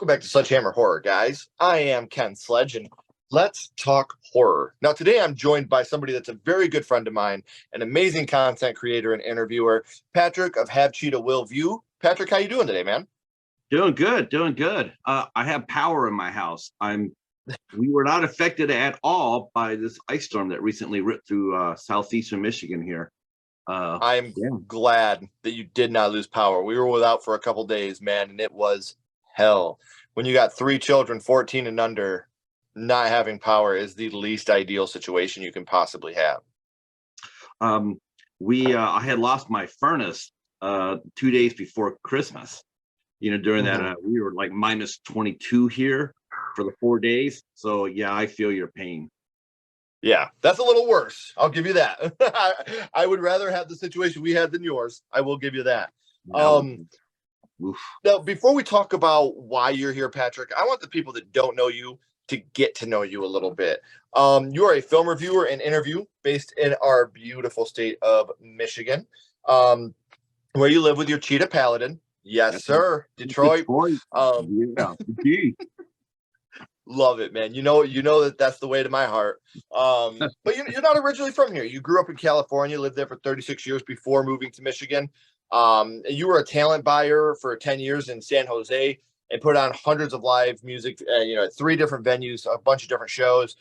Welcome back to Sledgehammer Horror, guys. I am Ken Sledge, and let's talk horror. Now, today I'm joined by somebody that's a very good friend of mine, an amazing content creator and interviewer, Patrick of Have Cheetah Will View. Patrick, how you doing today, man? Doing good, doing good. I have power in my house. We were not affected at all by this ice storm that recently ripped through southeastern Michigan here. I'm Yeah. glad that you did not lose power. We were without for a couple days, man, and it was hell. When you got three children, 14 and under, not having power is the least ideal situation you can possibly have. I had lost my furnace 2 days before Christmas. During that we were like minus 22 here for the 4 days. So yeah, I feel your pain. Yeah, that's a little worse. I'll give you that. I would rather have the situation we had than yours. I will give you that. Now, before we talk about why you're here, Patrick, I want the people that don't know you to get to know you a little bit. You are a film reviewer and interview based in our beautiful state of Michigan, where you live with your Cheetah Paladin. Yes, sir. Detroit. Yeah. Love it, man. You know that's the way to my heart. But you're not originally from here. You grew up in California, lived there for 36 years before moving to Michigan. You were a talent buyer for 10 years in San Jose and put on hundreds of live music, at 3 different venues, a bunch of different shows.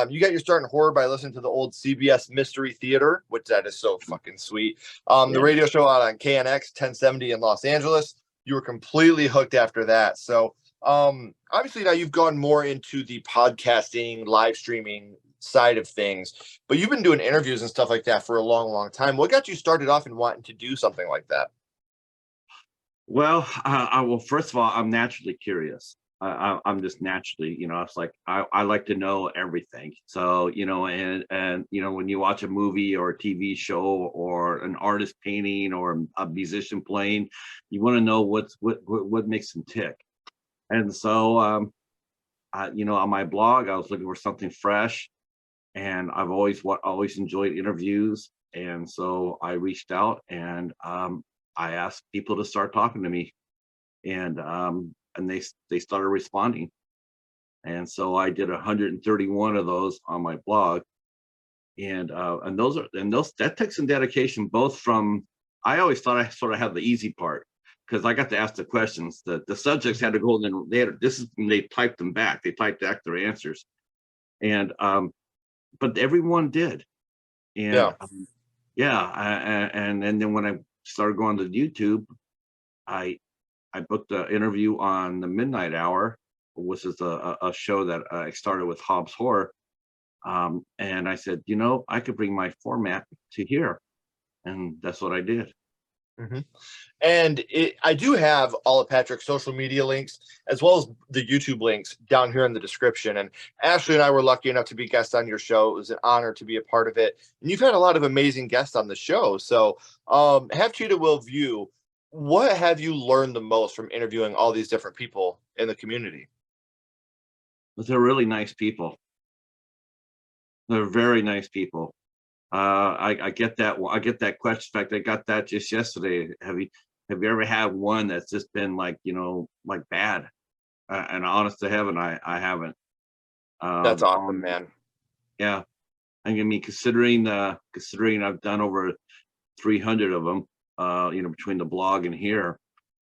You got your start in horror by listening to the old CBS Mystery Theater, which that is so fucking sweet. The radio show out on KNX 1070 in Los Angeles. You were completely hooked after that. So obviously now you've gone more into the podcasting, live streaming side of things, but you've been doing interviews and stuff like that for a long, long time. What got you started off in wanting to do something like that? Well, first of all, I'm naturally curious. I'm just naturally, it's like I like to know everything. So, and when you watch a movie or a TV show or an artist painting or a musician playing, you want to know what makes them tick. And so, on my blog, I was looking for something fresh, and I've always enjoyed interviews. And so I reached out and I asked people to start talking to me, and they started responding. And so I did 131 of those on my blog, and that takes some dedication. Both from I always thought I sort of had the easy part, because I got to ask the questions. The subjects had to go and they typed them back. They typed back their answers, and but everyone did, and and then when I started going to YouTube, I booked an interview on the Midnight Hour, which is a show that I started with Hobbs Horror, and I said, I could bring my format to here, and that's what I did. And I do have all of Patrick's social media links as well as the YouTube links down here in the description. And Ashley and I were lucky enough to be guests on your show. It was an honor to be a part of it. And you've had a lot of amazing guests on the show. So Have Cheetah Will View, what have you learned the most from interviewing all these different people in the community? But they're really nice people. They're very nice people. I get that. I get that question. In fact, I got that just yesterday. Have you ever had one that's just been like bad? And honest to heaven, I haven't. That's awesome, man. Yeah, I mean, considering I've done over 300 of them, between the blog and here,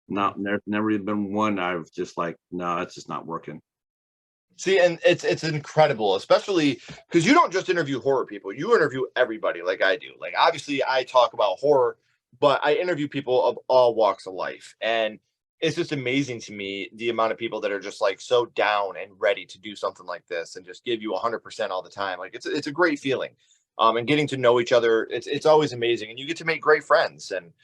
there's never been one I've just like, no, it's just not working. See, and it's incredible, especially because you don't just interview horror people. You interview everybody like I do. Like, obviously, I talk about horror, but I interview people of all walks of life. And it's just amazing to me the amount of people that are just like so down and ready to do something like this and just give you 100% all the time. Like, it's a great feeling. And getting to know each other, it's always amazing. And you get to make great friends. And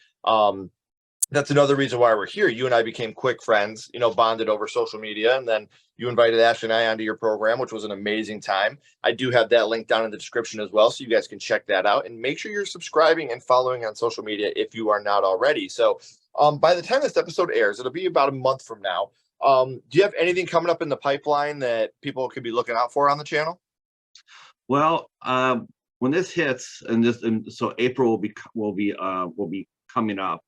that's another reason why we're here. You and I became quick friends, bonded over social media. And then you invited Ashley and I onto your program, which was an amazing time. I do have that link down in the description as well, so you guys can check that out. And make sure you're subscribing and following on social media if you are not already. So by the time this episode airs, it'll be about a month from now. Do you have anything coming up in the pipeline that people could be looking out for on the channel? Well, when this hits, so April will be coming up.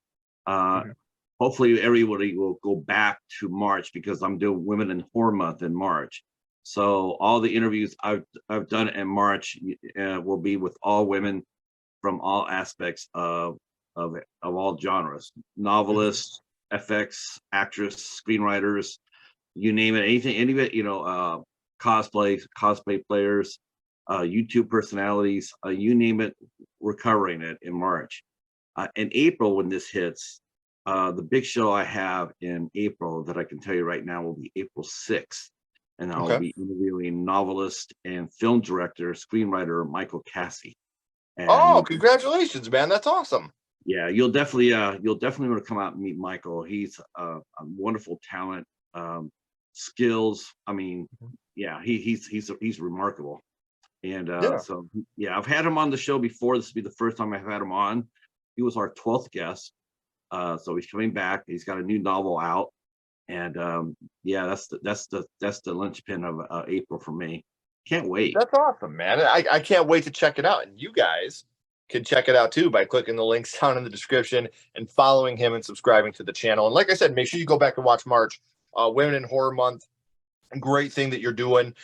hopefully everybody will go back to March because I'm doing Women in Horror Month in March. So all the interviews I've done in March will be with all women from all aspects of all genres, novelists, FX, actress, screenwriters, you name it, anything, any of it, cosplay players, YouTube personalities, you name it, we're covering it in March. In April, when this hits, the big show I have in April that I can tell you right now will be April 6th. And I'll Okay. be interviewing novelist and film director, screenwriter Michael Cassie. And Oh, congratulations, man. That's awesome. yeah, you'll definitely want to come out and meet Michael. He's a wonderful talent, skills. I mean, yeah, he's remarkable. And Yeah. so yeah, I've had him on the show before. This will be the first time I've had him on. He was our 12th guest. So he's coming back. He's got a new novel out. And yeah, that's the linchpin of April for me. Can't wait. That's awesome, man. I can't wait to check it out. And you guys can check it out too by clicking the links down in the description and following him and subscribing to the channel. And like I said, make sure you go back and watch March, Women in Horror Month. Great thing that you're doing,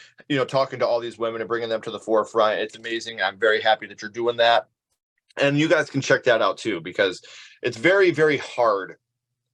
talking to all these women and bringing them to the forefront. It's amazing. I'm very happy that you're doing that. And you guys can check that out too, because it's very, very hard.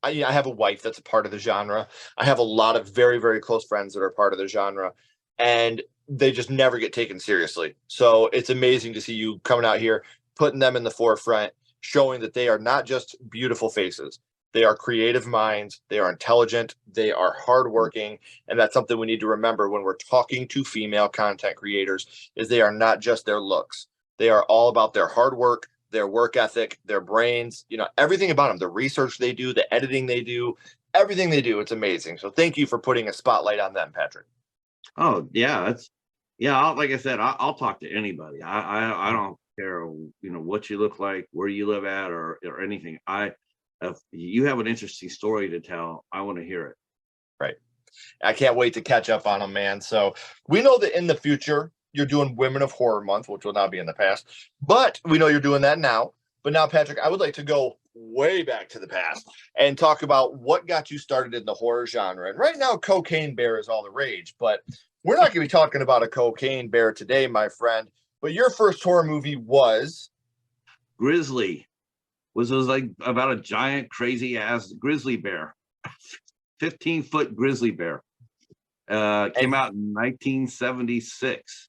I have a wife that's a part of the genre. I have a lot of very, very close friends that are part of the genre, and they just never get taken seriously. So it's amazing to see you coming out here, putting them in the forefront, showing that they are not just beautiful faces. They are creative minds. They are intelligent. They are hardworking. And that's something we need to remember when we're talking to female content creators is they are not just their looks. They are all about their hard work, their work ethic, their brains, everything about them, the research they do, the editing they do, everything they do. It's amazing. So thank you for putting a spotlight on them, Patrick. Oh yeah, like I said, I'll talk to anybody. I don't care, what you look like, where you live at, or anything. If you have an interesting story to tell, I want to hear it. Right. I can't wait to catch up on them, man. So we know that in the future, you're doing Women of Horror Month, which will now be in the past, but we know you're doing that now. But now, Patrick, I would like to go way back to the past and talk about what got you started in the horror genre. And right now, Cocaine Bear is all the rage, but we're not going to be talking about a cocaine bear today, my friend. But your first horror movie was Grizzly was like about a giant, crazy ass grizzly bear, 15-foot grizzly bear. Came and out in 1976.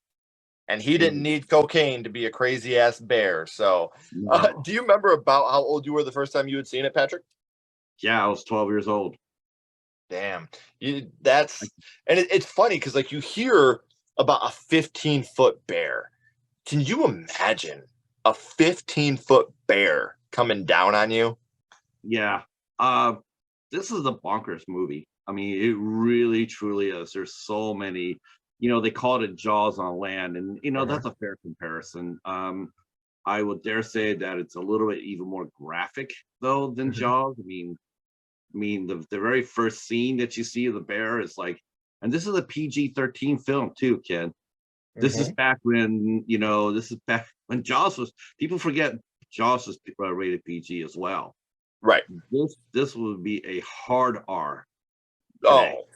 and he didn't And need cocaine to be a crazy ass bear. So, no, do you remember about how old you were the first time you had seen it, Patrick? yeah, I was 12 years old. Damn, it's funny because like you hear about a 15-foot bear. Can you imagine a 15-foot bear coming down on you? Yeah. Uh, this is a bonkers movie. I mean, it really, truly is. There's so many, they called it Jaws on land, and Mhm. that's a fair comparison. I would dare say that it's a little bit even more graphic though than Mhm. Jaws. The very first scene that you see of the bear is like, and this is a PG-13 film too, Ken. This is Mhm. back when, this is back when Jaws was, people forget Jaws was rated PG as well. Right. This would be a hard R today. Oh,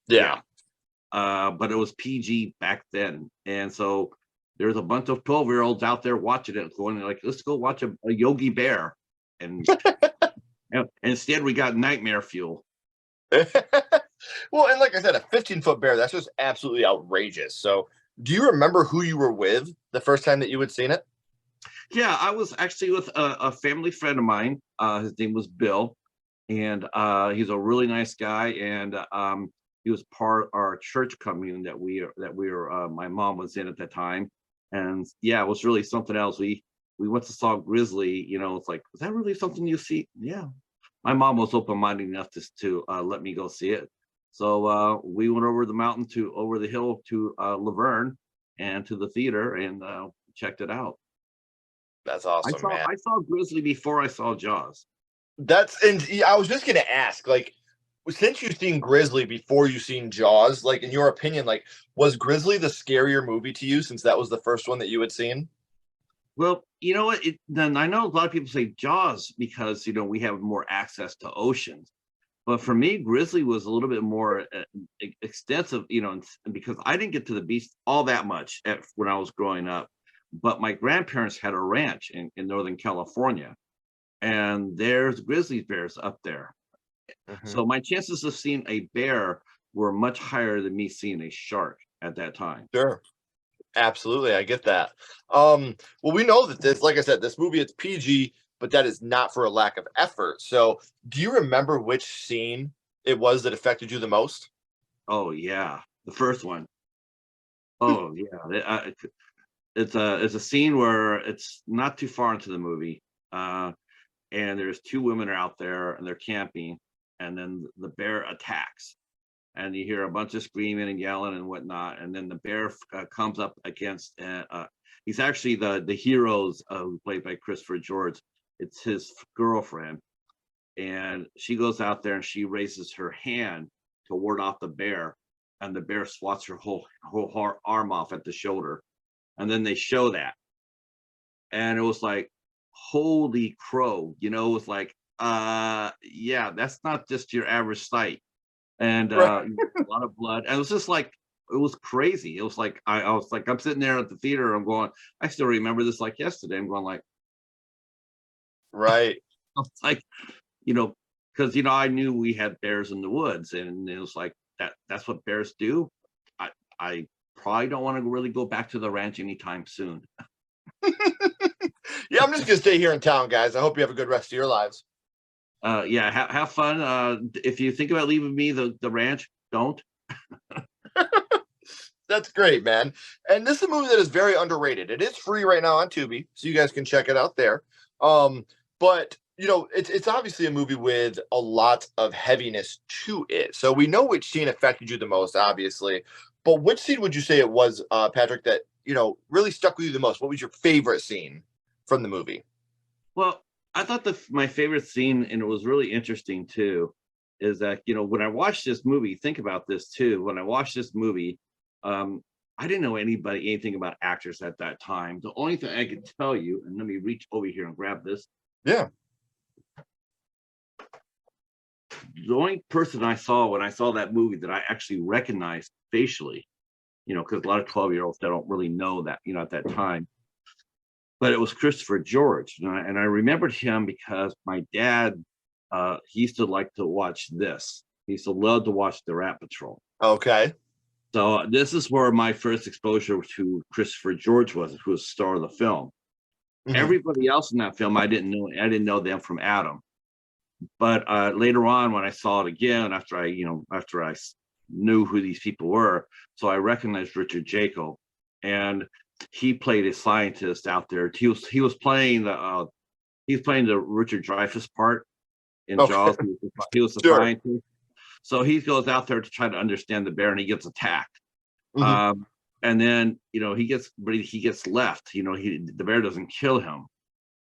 yeah. Yeah. But it was PG back then. And so there's a bunch of 12-year-olds out there watching it going like, let's go watch a Yogi Bear. And instead we got nightmare fuel. Well, and like I said, a 15-foot bear, that's just absolutely outrageous. So, do you remember who you were with the first time that you had seen it? Yeah, I was actually with a family friend of mine. His name was Bill, and he's a really nice guy. And he was part of our church commune that my mom was in at the time. And yeah, it was really something else. We went to saw Grizzly. It's like, is that really something you see? Yeah, my mom was open-minded enough to let me go see it. So we went over the hill to Laverne and to the theater and checked it out. That's I awesome, saw man. I saw Grizzly before I saw Jaws. And yeah, I was just gonna ask, like, since you've seen Grizzly before you've seen Jaws, like in your opinion, like was Grizzly the scarier movie to you since that was the first one that you had seen? Well, you know what? Then I know a lot of people say Jaws because we have more access to oceans. But for me, Grizzly was a little bit more extensive, because I didn't get to the beach all that much when I was growing up. But my grandparents had a ranch in Northern California, and there's grizzly bears up there. Mhm. So my chances of seeing a bear were much higher than me seeing a shark at that time. Sure. Absolutely, I get that. Well, we know that this, like I said, this movie it's PG, but that is not for a lack of effort. So, do you remember which scene it was that affected you the most? Oh yeah, the first one. Oh yeah, it's a scene where it's not too far into the movie. And there's two women are out there and they're camping, and then the bear attacks, and you hear a bunch of screaming and yelling and whatnot, and then the bear comes up against. He's actually the heroes played by Christopher George. It's his girlfriend, and she goes out there and she raises her hand to ward off the bear, and the bear swats her whole arm off at the shoulder, and then they show that, and it was like, holy crow, it was like, yeah, that's not just your average sight. And Right. a lot of blood, and it was just like, it was crazy. It was like, I was like, I'm sitting there at the theater, I'm going, I still remember this like yesterday. I'm going like, Right. I was like, you know because I knew we had bears in the woods, and it was like, that's what bears do. I probably don't want to really go back to the ranch anytime soon. Yeah, I'm just gonna stay here in town, guys. I hope you have a good rest of your lives. Yeah, have fun. If you think about leaving me the ranch, don't. That's great, man. And this is a movie that is very underrated. It is free right now on Tubi, so you guys can check it out there. But it's obviously a movie with a lot of heaviness to it. So we know which scene affected you the most, obviously. But which scene would you say it was, Patrick, that really stuck with you the most? What was your favorite scene from the movie? Well, I thought my favorite scene, and it was really interesting too, is that when I watched this movie, think about this too. When I watched this movie, um, I didn't know anything about actors at that time. The only thing I could tell you, and let me reach over here and grab this. Yeah. The only person I saw when I saw that movie that I actually recognized facially, because a lot of 12-year-olds they don't really know that, at that time. But it was Christopher George, and I remembered him because my dad, he used to like to watch this. He used to love to watch the Rat Patrol. Okay. So this is where my first exposure to Christopher George was, who was the star of the film. Hmm. Everybody else in that film, I didn't know. I didn't know them from Adam. But later on, when I saw it again, after I knew who these people were, so I recognized Richard Jacob, and he played a scientist out there. He was playing the Richard Dreyfuss part in Okay. Jaws. He was a Sure. scientist, so he goes out there to try to understand the bear, and he gets attacked. Hmm. Um, and then he gets left. The bear doesn't kill him,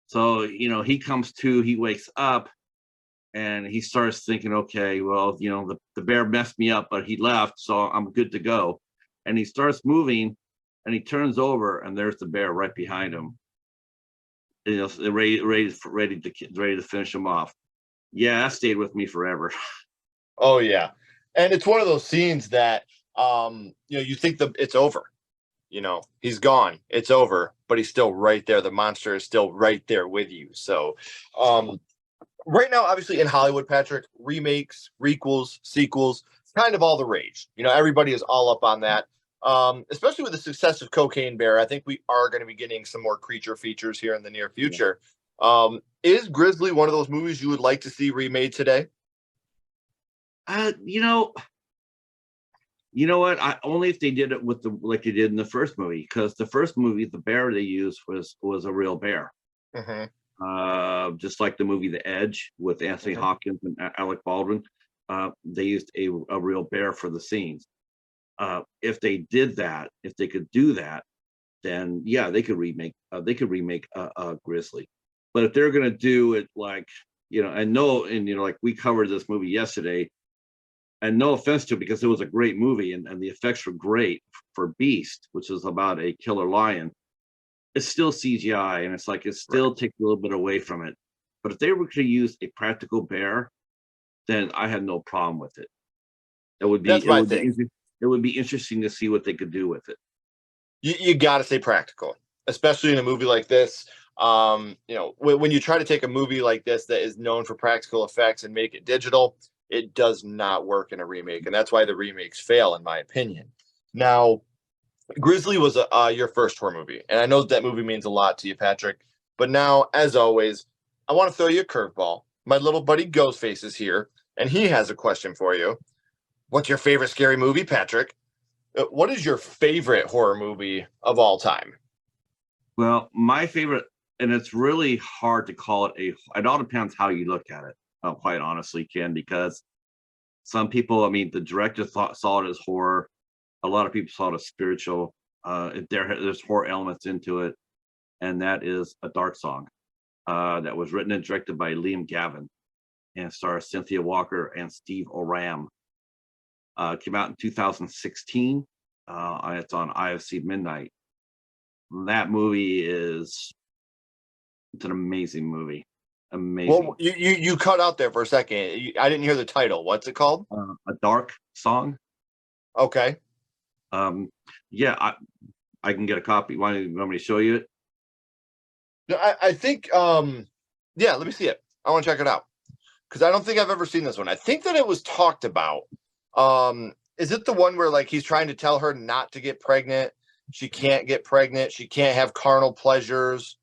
so he comes to, he wakes up, and he starts thinking, okay, well, the bear messed me up, but he left, so I'm good to go. And he starts moving, and he turns over, and there's the bear right behind him, ready to finish him off. Yeah, that stayed with me forever. Oh yeah. And it's one of those scenes that you think it's over. He's gone. It's over, but he's still right there. The monster is still right there with you. So um right now, obviously in Hollywood, Patrick, remakes, requels, sequels, kind of all the rage. Everybody is all up on that. Especially with the success of Cocaine Bear, I think we are going to be getting some more creature features here in the near Yeah. future. Is Grizzly one of those movies you would like to see remade today? uh you know you know what, I only if they did it with the like they did in the first movie, because the first movie, the bear they used was a real bear, Hmm. just like the movie The Edge with Anthony Hmm. Hopkins and Alec Baldwin. They used a real bear for the scenes. If they did that, if they could do that, then yeah, they could remake a Grizzly. But if they're gonna do it like, and no, and like we covered this movie yesterday, and no offense to it, because it was a great movie, and the effects were great for Beast, which is about a killer lion. it's still CGI, and it's like it Right. still takes a little bit away from it. But if they were to use a practical bear, then I had no problem with it. That's my thing. It would be interesting to see what they could do with it. You got to stay practical, especially in a movie like this. When you try to take a movie like this that is known for practical effects and make it digital, it does not work in a remake, and that's why the remakes fail, in my opinion. Now, Grizzly was your first horror movie, and I know that movie means a lot to you, Patrick. But now, as always, I want to throw you a curveball. My little buddy Ghostface is here, and he has a question for you. What's your favorite scary movie, Patrick? What is your favorite horror movie of all time? Well, my favorite, and it's really hard to call it a. It all depends how you look at it. Quite honestly, Ken, because some people, I mean, the director saw it as horror. A lot of people saw it as spiritual. There's horror elements into it, and that is A Dark Song, that was written and directed by Liam Gavin, and stars Cynthia Walker and Steve Oram. Came out in 2016. It's on IFC Midnight. That movie it's an amazing movie. Amazing. Well, you cut out there for a second. I didn't hear the title. What's it called? A Dark Song. Okay. Yeah, I can get a copy. Want me to show you it? No, I think yeah, let me see it. I want to check it out because I don't think I've ever seen this one. I think that it was talked about. Is it the one where like he's trying to tell her not to get pregnant? She can't get pregnant. She can't have carnal pleasures.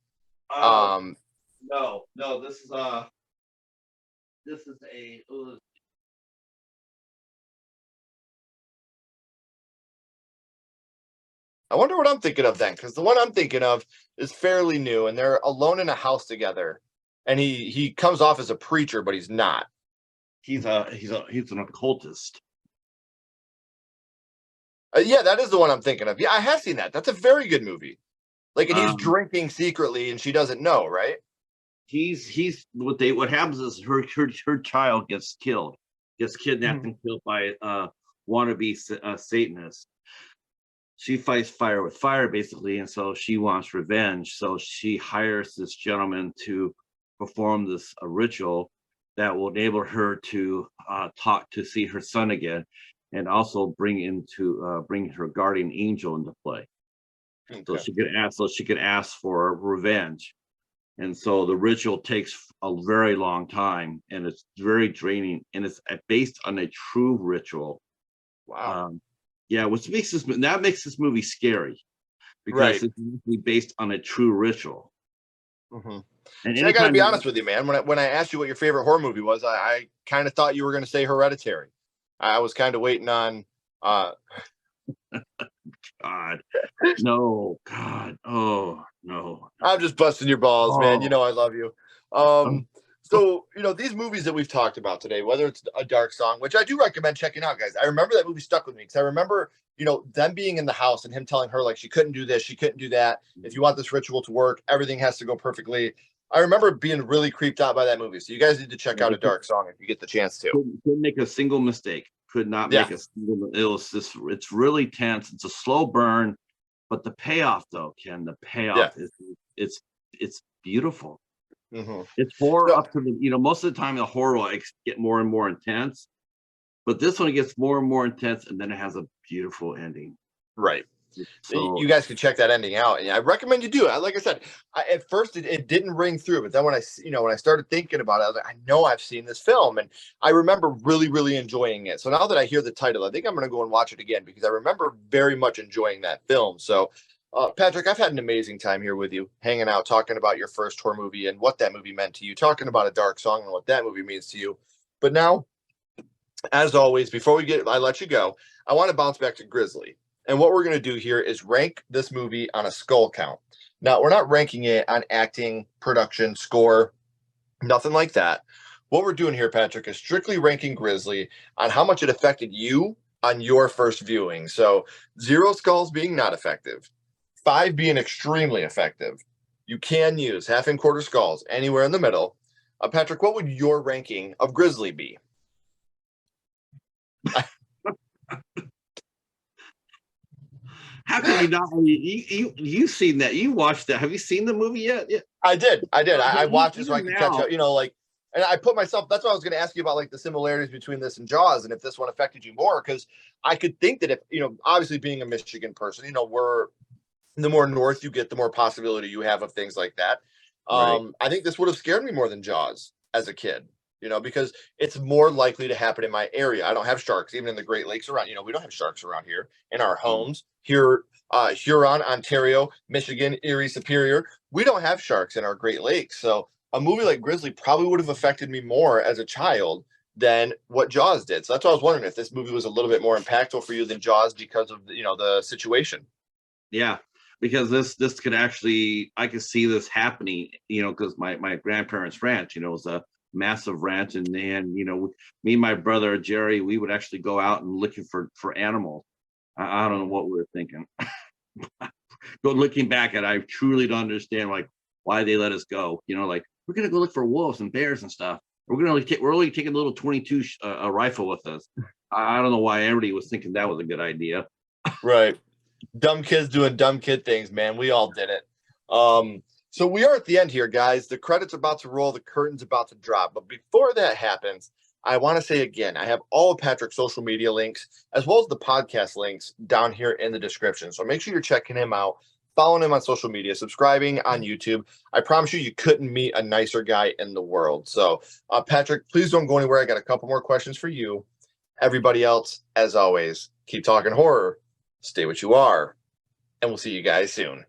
No, this is a. I wonder what I'm thinking of then, because the one I'm thinking of is fairly new, and they're alone in a house together, and he comes off as a preacher, but he's not. He's an occultist. Yeah, that is the one I'm thinking of. Yeah, I have seen that. That's a very good movie. Like, and he's Um, drinking secretly, and she doesn't know, right? he's what happens is her child gets kidnapped and killed by wannabe Satanist. She fights fire with fire basically, and so she wants revenge. So she hires this gentleman to perform this ritual that will enable her to see her son again, and also bring her guardian angel into play. So Okay. she could ask for revenge. And so the ritual takes a very long time, and it's very draining, and it's based on a true ritual. Wow. Yeah, which makes this movie scary because Right. it's really based on a true ritual. Mm-hmm. And See, I got to anytime be honest with you, man. When I asked you what your favorite horror movie was, I kind of thought you were going to say Hereditary. I was kind of waiting on. God, no, God, oh no, I'm just busting your balls, man. You oh, know I love you. um, So these movies that we've talked about today, whether it's A Dark Song, which I do recommend checking out, guys. I remember that movie stuck with me because I remember them being in the house and him telling her like she couldn't do this, she couldn't do that. If you want this ritual to work, everything has to go perfectly. I remember being really creeped out by that movie. So you guys need to check out A Dark Song if you get the chance to. couldn't make a single mistake. Could not Yeah, make a single. It was just. It's really tense. It's a slow burn, but the payoff, though, Ken, the yeah. payoff is it's beautiful. Mm-hmm. It's horror So, up to most of the time the horror will get more and more intense, but this one gets more and more intense, and then it has a beautiful ending. right. So You guys can check that ending out, and I recommend you do it. Like I said, at first it didn't ring through, but then when I started thinking about it, I was like, I know I've seen this film, and I remember really, really enjoying it. So now that I hear the title, I think I'm going to go and watch it again because I remember very much enjoying that film. So, Patrick, I've had an amazing time here with you, hanging out, talking about your first horror movie and what that movie meant to you, talking about A Dark Song and what that movie means to you. But now, as always, before I let you go, I want to bounce back to Grizzly. And what we're going to do here is rank this movie on a skull count. Now, we're not ranking it on acting, production, score, nothing like that. What we're doing here, Patrick, is strictly ranking Grizzly on how much it affected you on your first viewing. So 0 skulls being not effective, 5 being extremely effective. You can use half and quarter skulls anywhere in the middle. Patrick, what would your ranking of Grizzly be? How can you not? You've seen that? You watched that? Have you seen the movie yet? Yeah. I did. I watched it so I Even could catch now, up. Like, and I put myself. That's what I was going to ask you about, like the similarities between this and Jaws, and if this one affected you more, because I could think that if obviously being a Michigan person, we're the more north you get, the more possibility you have of things like that. right? I think this would have scared me more than Jaws as a kid. Because it's more likely to happen in my area. I don't have sharks, even in the Great Lakes around. We don't have sharks around here in our homes. Here, Huron, Ontario, Michigan, Erie, Superior, we don't have sharks in our Great Lakes. So a movie like Grizzly probably would have affected me more as a child than what Jaws did. So that's why I was wondering if this movie was a little bit more impactful for you than Jaws because of the situation. Yeah, because this could actually, I could see this happening. Because my grandparents' ranch, was a massive ranch, and then me and my brother Jerry, we would actually go out and looking for animals. I don't know what we were thinking. But looking back at it, I truly don't understand like why they let us go. Like we're gonna go look for wolves and bears and stuff. We're only taking a little 22 a rifle with us. I don't know why everybody was thinking that was a good idea. Right. Dumb kids doing dumb kid things, man. We all did it. So we are at the end here, guys. The credits about to roll, the curtain's about to drop. But before that happens, I want to say again, I have all of Patrick's social media links as well as the podcast links down here in the description. So make sure you're checking him out, following him on social media, subscribing on YouTube. I promise you couldn't meet a nicer guy in the world. So, Patrick, please don't go anywhere. I got a couple more questions for you. Everybody else, as always, keep talking horror, stay what you are, and we'll see you guys soon.